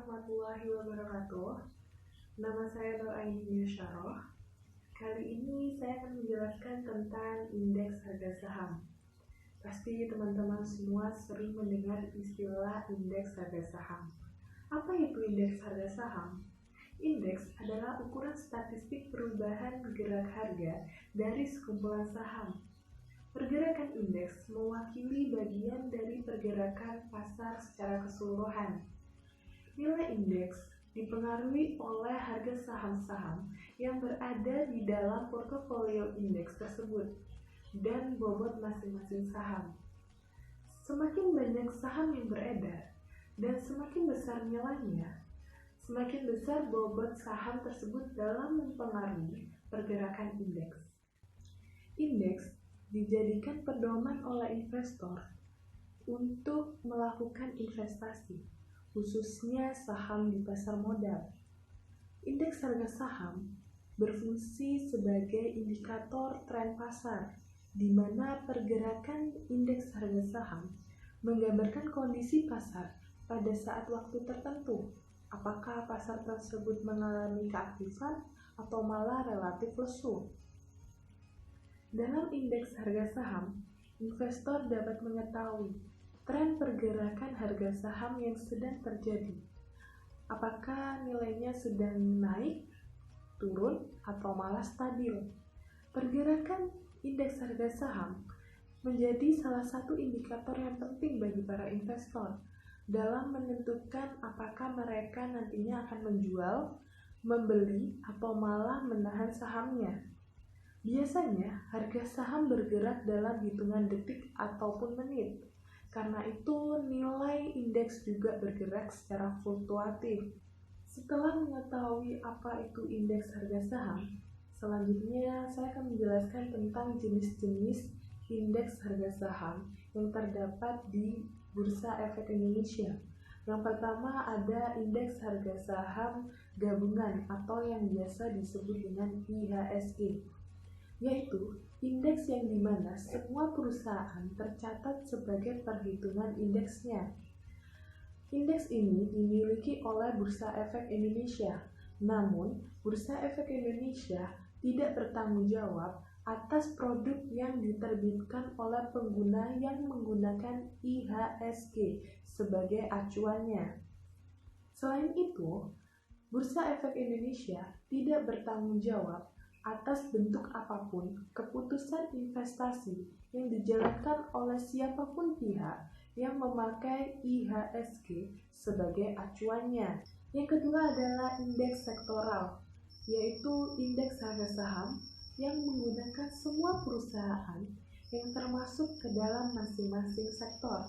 warahmatullahi wabarakatuh. Nama saya Nur Aini Syarah. Kali ini saya akan menjelaskan tentang indeks harga saham. Pasti teman-teman semua sering mendengar istilah indeks harga saham. Apa itu indeks harga saham? Indeks adalah ukuran statistik perubahan gerak harga dari sekumpulan saham. Pergerakan indeks mewakili bagian dari pergerakan pasar secara keseluruhan. Nilai indeks dipengaruhi oleh harga saham-saham yang berada di dalam portofolio indeks tersebut dan bobot masing-masing saham. Semakin banyak saham yang beredar dan semakin besar nilainya, semakin besar bobot saham tersebut dalam mempengaruhi pergerakan indeks. Indeks dijadikan pedoman oleh investor untuk melakukan investasi, khususnya saham di pasar modal. Indeks harga saham berfungsi sebagai indikator tren pasar, di mana pergerakan indeks harga saham menggambarkan kondisi pasar pada saat waktu tertentu. Apakah pasar tersebut mengalami keaktifan atau malah relatif lesu? Dalam indeks harga saham, investor dapat mengetahui tren pergerakan harga saham yang sedang terjadi. Apakah nilainya sedang naik, turun, atau malah stabil? Pergerakan indeks harga saham menjadi salah satu indikator yang penting bagi para investor dalam menentukan apakah mereka nantinya akan menjual, membeli, atau malah menahan sahamnya. Biasanya, harga saham bergerak dalam hitungan detik ataupun menit. Karena itu, nilai indeks juga bergerak secara fluktuatif. Setelah mengetahui apa itu indeks harga saham, selanjutnya saya akan menjelaskan tentang jenis-jenis indeks harga saham yang terdapat di Bursa Efek Indonesia. Yang pertama ada indeks harga saham gabungan atau yang biasa disebut dengan IHSG, yaitu indeks yang dimana semua perusahaan tercatat sebagai perhitungan indeksnya. Indeks ini dimiliki oleh Bursa Efek Indonesia, namun Bursa Efek Indonesia tidak bertanggung jawab atas produk yang diterbitkan oleh pengguna yang menggunakan IHSG sebagai acuannya. Selain itu, Bursa Efek Indonesia tidak bertanggung jawab atas bentuk apapun keputusan investasi yang dijalankan oleh siapapun pihak yang memakai IHSG sebagai acuannya. Yang kedua adalah indeks sektoral, yaitu indeks harga saham yang menggunakan semua perusahaan yang termasuk ke dalam masing-masing sektor.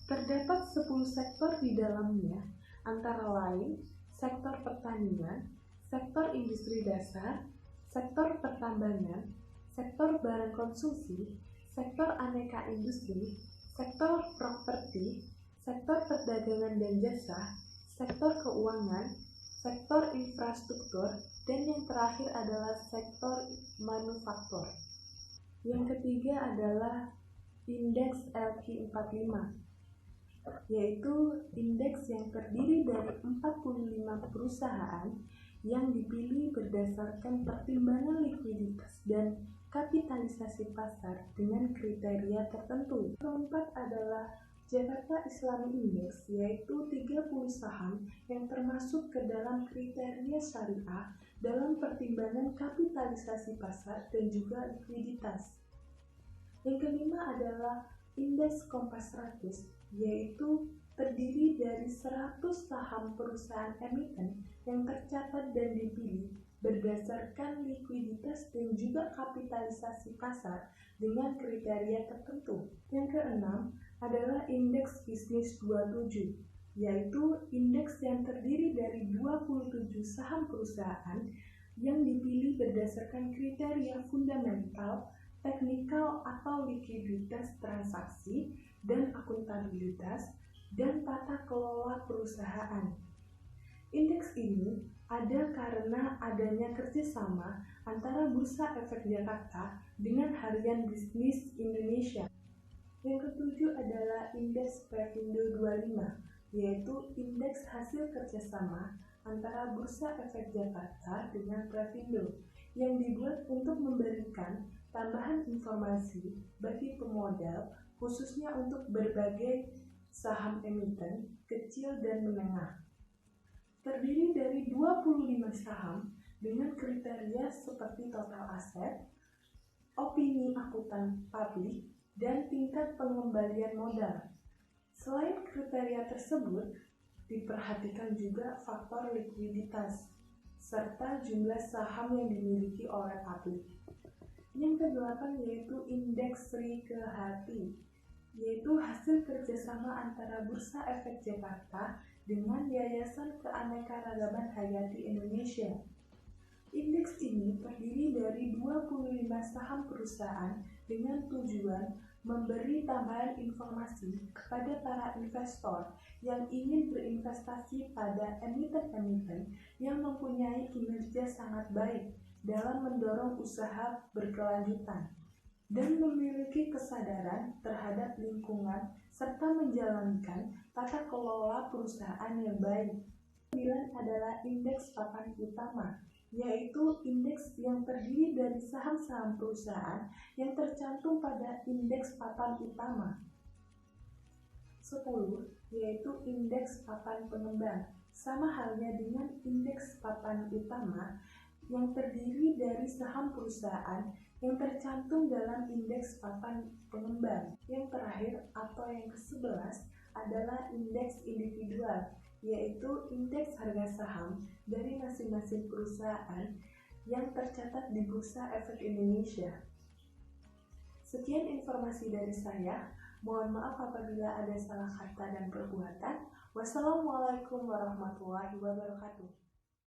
Terdapat 10 sektor di dalamnya, antara lain sektor pertanian, sektor industri dasar, sektor pertambangan, sektor barang konsumsi, sektor aneka industri, sektor properti, sektor perdagangan dan jasa, sektor keuangan, sektor infrastruktur, dan yang terakhir adalah sektor manufaktur. Yang ketiga adalah indeks LQ45, yaitu indeks yang terdiri dari 45 perusahaan yang dipilih berdasarkan pertimbangan likuiditas dan kapitalisasi pasar dengan kriteria tertentu. Keempat adalah Jakarta Islami Index, yaitu 30 saham yang termasuk ke dalam kriteria syariah dalam pertimbangan kapitalisasi pasar dan juga likuiditas. Yang kelima adalah Indeks Kompas 100, yaitu terdiri dari 100 saham perusahaan emiten yang tercatat dan dipilih berdasarkan likuiditas dan juga kapitalisasi pasar dengan kriteria tertentu. Yang keenam adalah Indeks Bisnis 27, yaitu indeks yang terdiri dari 27 saham perusahaan yang dipilih berdasarkan kriteria fundamental, teknikal atau likuiditas transaksi, dan akuntabilitas, dan tata kelola perusahaan. Indeks ini ada karena adanya kerjasama antara Bursa Efek Jakarta dengan Harian Bisnis Indonesia. Yang ketujuh adalah Indeks Pevindo 25, yaitu indeks hasil kerjasama antara Bursa Efek Jakarta dengan Pravindo yang dibuat untuk memberikan tambahan informasi bagi pemodal khususnya untuk berbagai saham emiten kecil dan menengah. Terdiri dari 25 saham dengan kriteria seperti total aset, opini akuntan publik, dan tingkat pengembalian modal. Selain kriteria tersebut, diperhatikan juga faktor likuiditas serta jumlah saham yang dimiliki oleh publik. Yang kedelapan yaitu indeks Sri Kehati, yaitu hasil kerjasama antara Bursa Efek Jakarta dengan Yayasan Keanekaragaman Hayati Indonesia. Indeks ini terdiri dari 25 saham perusahaan dengan tujuan memberi tambahan informasi kepada para investor yang ingin berinvestasi pada emiten-emiten yang mempunyai kinerja sangat baik dalam mendorong usaha berkelanjutan dan memiliki kesadaran terhadap lingkungan serta menjalankan tata kelola perusahaan yang baik. 9 adalah indeks papan utama, yaitu indeks yang terdiri dari saham-saham perusahaan yang tercantum pada indeks papan utama. 10 yaitu indeks papan pengembang, sama halnya dengan indeks papan utama yang terdiri dari saham perusahaan yang tercantum dalam indeks papan pengembang. Yang terakhir atau yang ke-11 adalah indeks individual, yaitu indeks harga saham dari masing-masing perusahaan yang tercatat di Bursa Efek Indonesia. Sekian informasi dari saya. Mohon maaf apabila ada salah kata dan perbuatan. Wassalamualaikum warahmatullahi wabarakatuh.